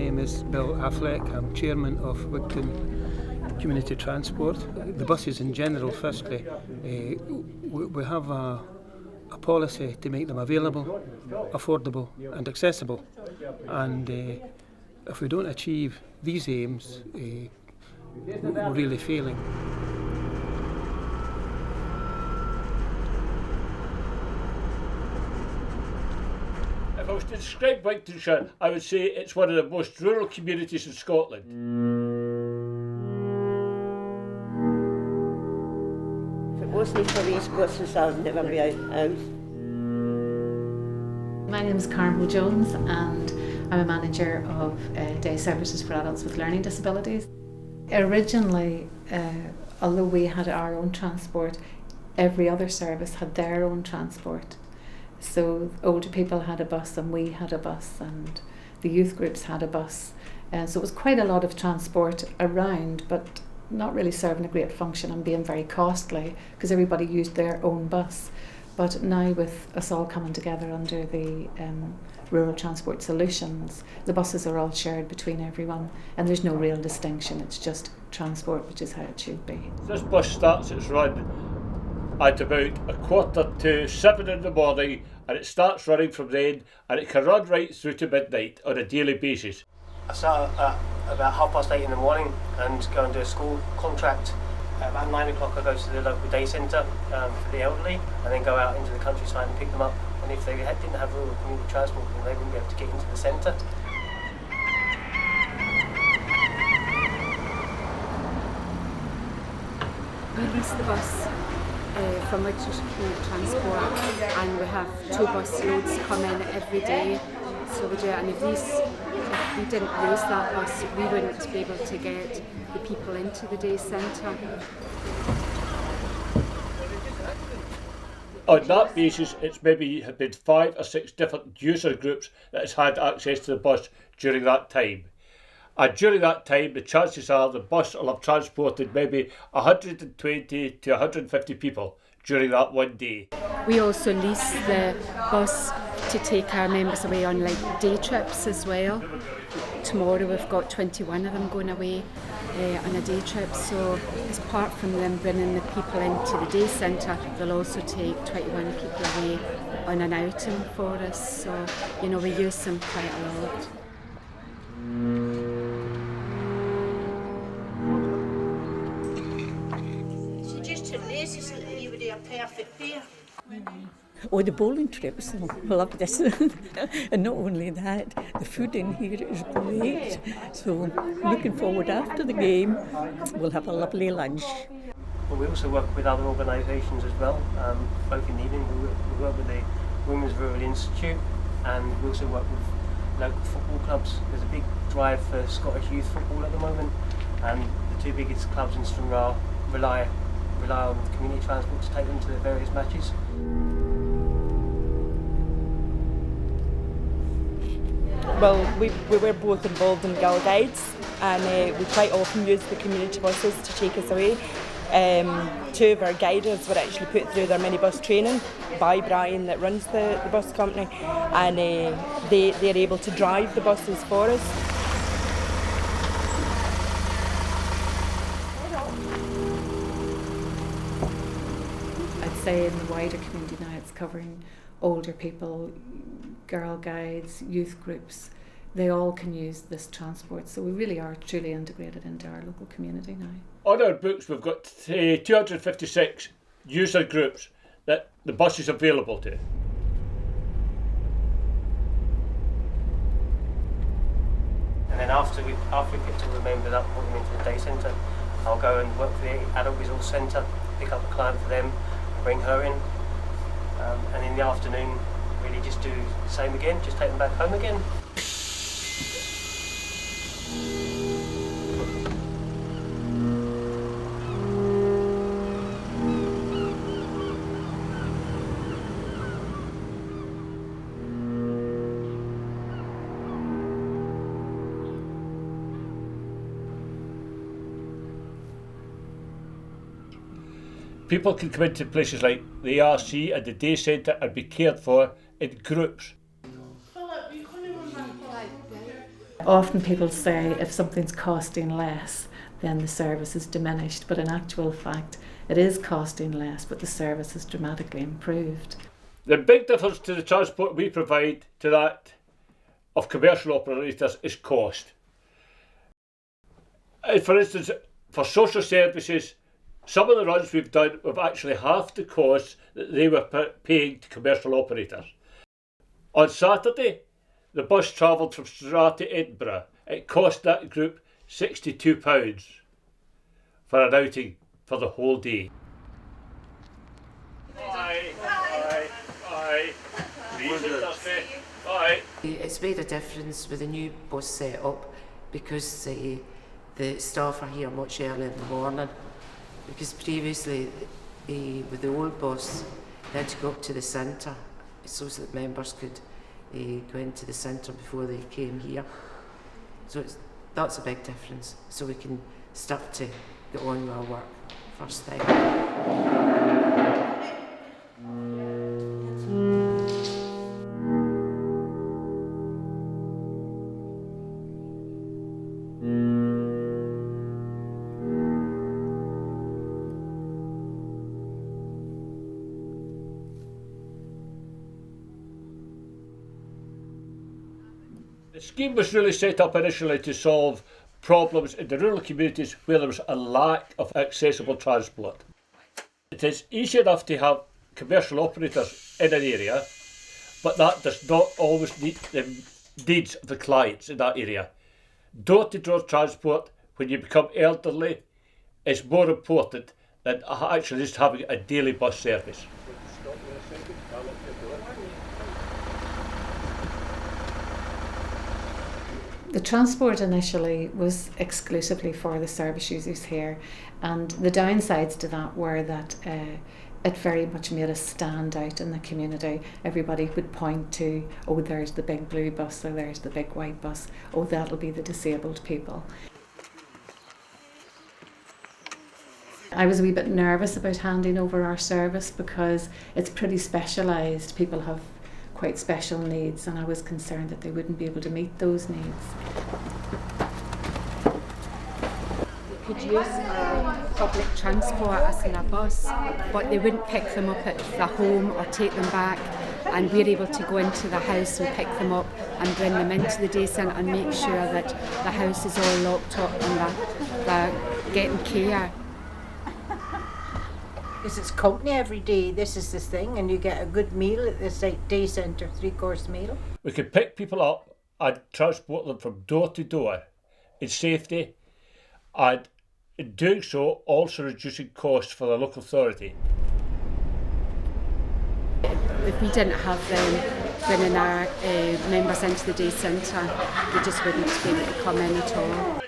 name is Bill Affleck. I'm chairman of Wigton Community Transport. The buses in general, firstly, we have a policy to make them available, affordable and accessible. And if we don't achieve these aims, we're really failing. If I was to describe Wigtonshire, I would say it's one of the most rural communities in Scotland. If it wasn't for these buses, I'd never be out of the house. My name is Carmel Jones and I'm a manager of day services for adults with learning disabilities. Originally, although we had our own transport, every other service had their own transport. So older people had a bus and we had a bus and the youth groups had a bus. So it was quite a lot of transport around, but not really serving a great function and being very costly because everybody used their own bus. But now with us all coming together under the Rural Transport Solutions, the buses are all shared between everyone and there's no real distinction, it's just transport, which is how it should be. This bus starts its run at about 6:45 in the morning, and it starts running from then, and it can run right through to midnight on a daily basis. I start at about 8:30 in the morning and go and do a school contract. About 9 o'clock I go to the local day centre for the elderly and then go out into the countryside and pick them up. And if they didn't have rural community transport, then they wouldn't be able to get into the centre. We lease the bus from Wigton Community Transport and we have 2 bus loads come in every day. So we do it, and if we didn't use that bus, we wouldn't be able to get the people into the day centre. On that basis, it's maybe been 5 or 6 different user groups that has had access to the bus during that time. And during that time, the chances are the bus will have transported maybe 120 to 150 people during that one day. We also lease the bus to take our members away on day trips as well. Tomorrow we've got 21 of them going away on a day trip, so apart from them bringing the people into the day centre, they'll also take 21 people away on an outing for us, so we use them quite a lot. So just to lazy so that you would be a perfect pair. Oh, the bowling trips, I love this. And not only that, the food in here is great. So looking forward after the game, we'll have a lovely lunch. Well, we also work with other organisations as well, both in the evening. We work with the Women's Rural Institute and we also work with local football clubs. There's a big drive for Scottish youth football at the moment and the 2 biggest clubs in Stranraer rely on community transport to take them to their various matches. Well, we were both involved in Girl Guides and we quite often use the community buses to take us away. 2 of our guiders were actually put through their minibus training by Brian that runs the bus company, and they're able to drive the buses for us. I'd say in the wider community now it's covering older people, girl guides, youth groups. They all can use this transport, so we really are truly integrated into our local community now. On our books we've got 256 user groups that the bus is available to. And then after we picked all the members up and put them into the day centre, I'll go and work for the Adult Resource Centre, pick up a client for them, bring her in, and in the afternoon really just do the same again, just take them back home again. People can come into places like the RC and the day centre and be cared for in groups. Often people say if something's costing less, then the service is diminished, but in actual fact it is costing less, but the service is dramatically improved. The big difference to the transport we provide to that of commercial operators is cost. For instance, for social services, some of the runs we've done have actually half the cost that they were paying to commercial operators. On Saturday, the bus travelled from Stra to Edinburgh. It cost that group £62 for an outing for the whole day. Bye. Bye. It's made a difference with the new bus set up because the staff are here much earlier in the morning. Because previously, with the old bus, they had to go up to the centre so that members could go into the centre before they came here. So that's a big difference. So we can start to get on with our work first thing. The scheme was really set up initially to solve problems in the rural communities where there was a lack of accessible transport. It is easy enough to have commercial operators in an area, but that does not always meet the needs of the clients in that area. Door-to-door transport when you become elderly is more important than actually just having a daily bus service. The transport initially was exclusively for the service users here, and the downsides to that were that it very much made us stand out in the community. Everybody would point to, oh, there's the big blue bus, or there's the big white bus, oh, that'll be the disabled people. I was a wee bit nervous about handing over our service because it's pretty specialised. People have quite special needs, and I was concerned that they wouldn't be able to meet those needs. They could use public transport as in a bus, but they wouldn't pick them up at the home or take them back, and we're able to go into the house and pick them up and bring them into the day centre and make sure that the house is all locked up and they're getting care. Because it's company every day, this is the thing, and you get a good meal at this day centre, 3-course meal. We can pick people up and transport them from door to door in safety, and in doing so also reducing costs for the local authority. If we didn't have them bringing our members into the day centre, they just wouldn't be able to come in at all.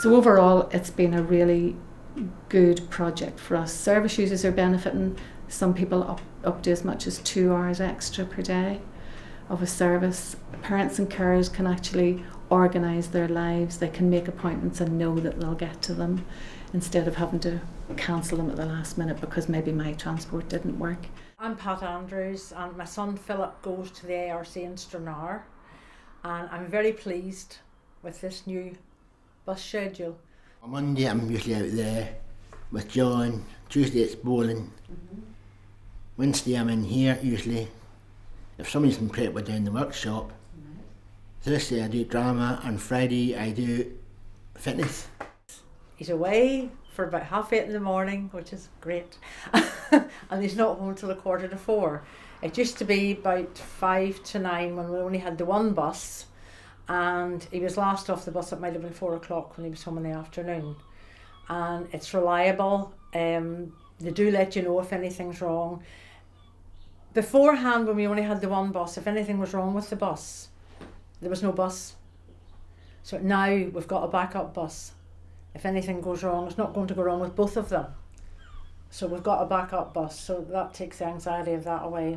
So overall, it's been a really good project for us. Service users are benefiting. Some people up to as much as 2 hours extra per day of a service. Parents and carers can actually organise their lives. They can make appointments and know that they'll get to them instead of having to cancel them at the last minute because maybe my transport didn't work. I'm Pat Andrews, and my son Philip goes to the ARC in Stranraer, and I'm very pleased with this new bus schedule. On Monday I'm usually out there with John, Tuesday it's bowling, Wednesday I'm in here usually, if somebody's been prep we're down the workshop, Thursday I do drama, and Friday I do fitness. He's away for about 8:30 in the morning, which is great, and he's not home till 4:15. It used to be about 5 to 9 when we only had the one bus, and he was last off the bus. It might have been 4 o'clock when he was home in the afternoon. And it's reliable. They do let you know if anything's wrong. Beforehand, when we only had the one bus, if anything was wrong with the bus, there was no bus. So now we've got a backup bus. If anything goes wrong, it's not going to go wrong with both of them. So we've got a backup bus, so that takes the anxiety of that away.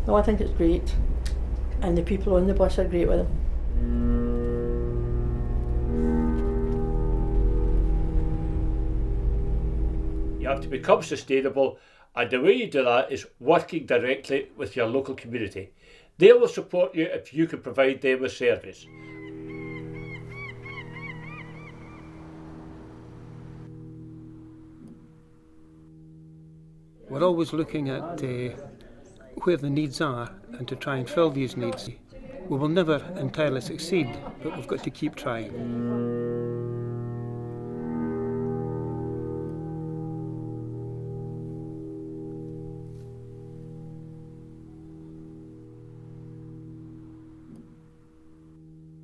No, I think it's great, and the people on the bus are great with them. You have to become sustainable, and the way you do that is working directly with your local community. They will support you if you can provide them with service. We're always looking at where the needs are and to try and fill these needs. We will never entirely succeed, but we've got to keep trying.